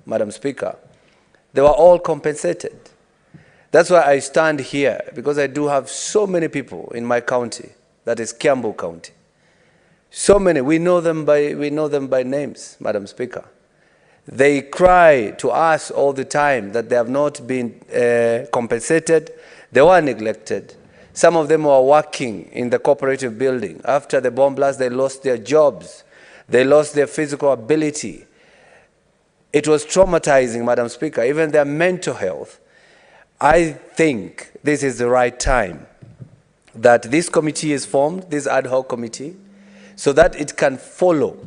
Madam Speaker, they were all compensated. That's why I stand here, because I do have so many people in my county, that is Kiambu County. So many, we know them by names, Madam Speaker. They cry to us all the time that they have not been compensated. They were neglected. Some of them were working in the cooperative building. After the bomb blast, they lost their jobs. They lost their physical ability. It was traumatizing, Madam Speaker, even their mental health. I think this is the right time that this committee is formed, this ad hoc committee, so that it can follow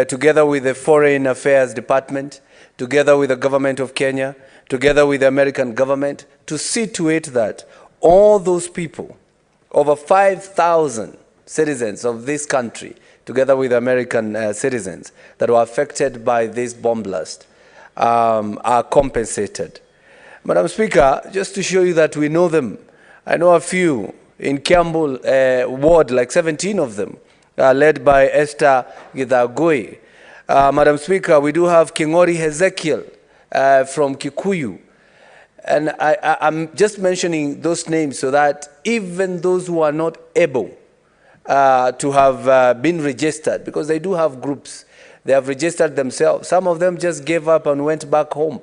together with the Foreign Affairs Department, together with the government of Kenya, together with the American government, to see to it that all those people, over 5,000 citizens of this country, together with American citizens that were affected by this bomb blast, are compensated. Madam Speaker, just to show you that we know them, I know a few in Kiambu ward, like 17 of them, led by Esther Githagui. Madam Speaker, we do have Kingori Hezekiel from Kikuyu. And I'm just mentioning those names so that even those who are not able to have been registered, because they do have groups, they have registered themselves. Some of them just gave up and went back home.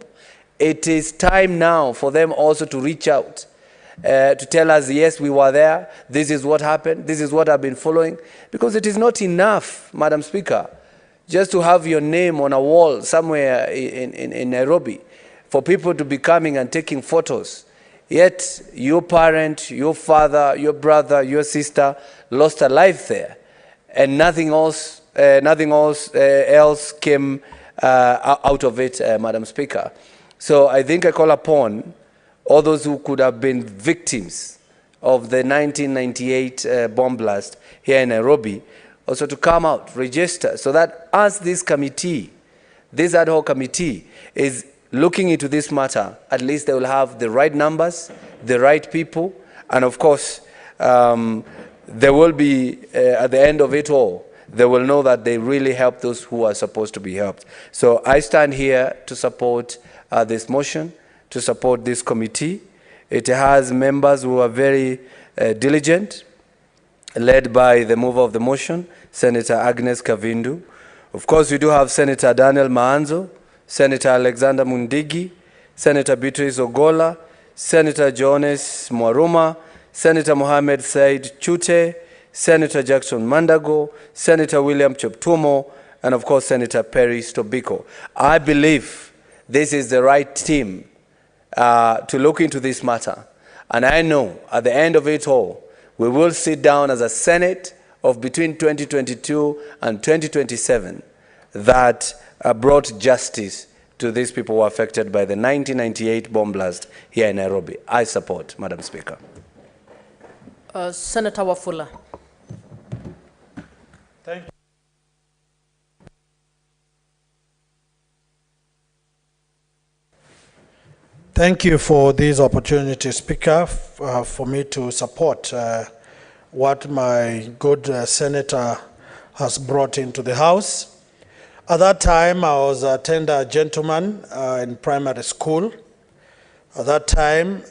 It is time now for them also to reach out, to tell us, yes, we were there, this is what happened, this is what I've been following. Because it is not enough, Madam Speaker, just to have your name on a wall somewhere in Nairobi for people to be coming and taking photos. Yet your parent, your father, your brother, your sister lost a life there, and nothing else came out of it, Madam Speaker. So I think I call upon all those who could have been victims of the 1998 bomb blast here in Nairobi, also to come out, register, so that as this committee, this ad hoc committee is looking into this matter, at least they will have the right numbers, the right people, and of course, there will be, at the end of it all, they will know that they really help those who are supposed to be helped. So I stand here to support this motion, to support this committee. It has members who are very diligent, led by the mover of the motion, Senator Agnes Kavindu. Of course, we do have Senator Daniel Maanzo, Senator Alexander Mundigi, Senator Beatrice Ogola, Senator Jones Mwaruma, Senator Mohamed Said Chute, Senator Jackson Mandago, Senator William Cheptumo, and of course, Senator Perry Stobiko. I believe this is the right team to look into this matter. And I know at the end of it all, we will sit down as a Senate of between 2022 and 2027 that brought justice to these people who were affected by the 1998 bomb blast here in Nairobi. I support, Madam Speaker. Senator Wafula. Thank you. Thank you for this opportunity, Speaker, for me to support what my good senator has brought into the House. At that time, I was a tender gentleman in primary school. At that time,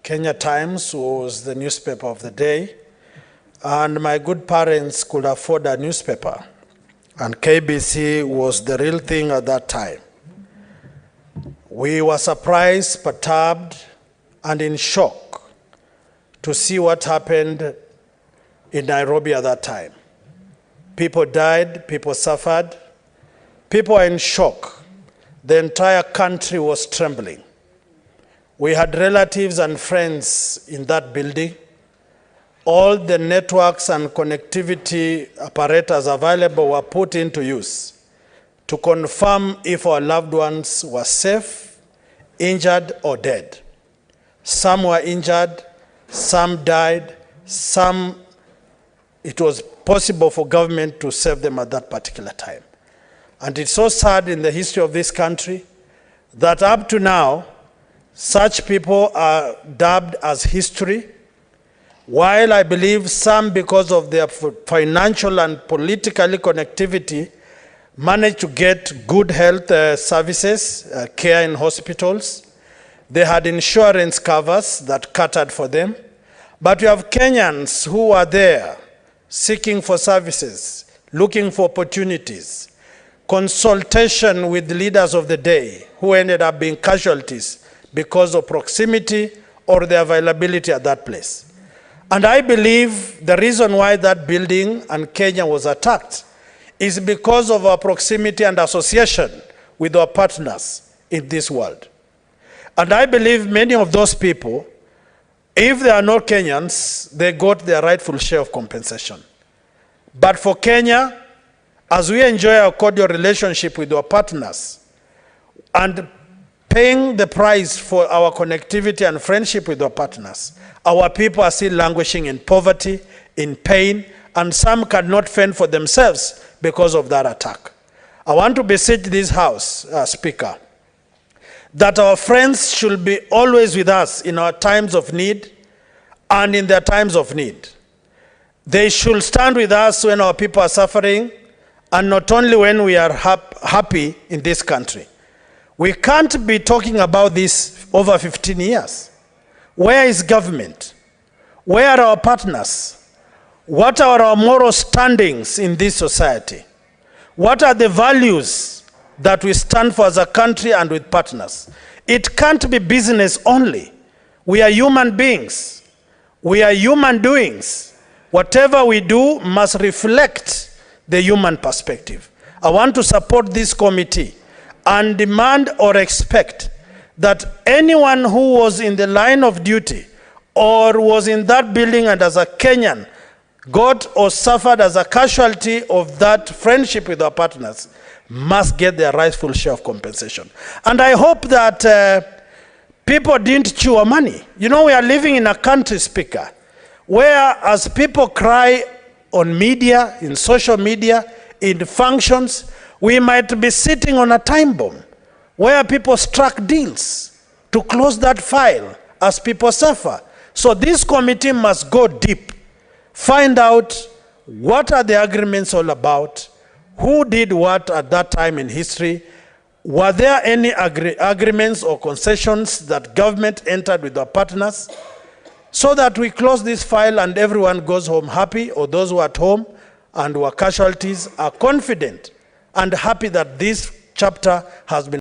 Kenya Times was the newspaper of the day, and my good parents could afford a newspaper, and KBC was the real thing at that time. We were surprised, perturbed, and in shock to see what happened in Nairobi at that time. People died, people suffered, people were in shock. The entire country was trembling. We had relatives and friends in that building. All the networks and connectivity apparatus available were put into use to confirm if our loved ones were safe, injured, or dead. Some were injured, some died, some it was possible for government to save them at that particular time. And it's so sad in the history of this country that up to now, such people are dubbed as history, while I believe some, because of their financial and political connectivity, managed to get good health services, care in hospitals. They had insurance covers that catered for them. But you have Kenyans who are there seeking for services, looking for opportunities, consultation with the leaders of the day who ended up being casualties because of proximity or the availability at that place. And I believe the reason why that building and Kenya was attacked is because of our proximity and association with our partners in this world. And I believe many of those people, if they are not Kenyans, they got their rightful share of compensation. But for Kenya, as we enjoy our cordial relationship with our partners and paying the price for our connectivity and friendship with our partners, our people are still languishing in poverty, in pain, and some cannot fend for themselves because of that attack. I want to beseech this House, Speaker, that our friends should be always with us in our times of need and in their times of need. They should stand with us when our people are suffering, and not only when we are happy in this country. We can't be talking about this over 15 years. Where is government? Where are our partners? What are our moral standings in this society? What are the values that we stand for as a country and with partners? It can't be business only. We are human beings. We are human doings. Whatever we do must reflect the human perspective. I want to support this committee and demand or expect that anyone who was in the line of duty or was in that building and as a Kenyan got or suffered as a casualty of that friendship with our partners must get their rightful share of compensation. And I hope that people didn't chew our money. You know, we are living in a country, Speaker, where as people cry on media, in social media, in functions, we might be sitting on a time bomb where people struck deals to close that file as people suffer. So this committee must go deep, find out what are the agreements all about, who did what at that time in history, were there any agreements or concessions that government entered with our partners, so that we close this file and everyone goes home happy, or those who are at home and were casualties are confident and happy that this chapter has been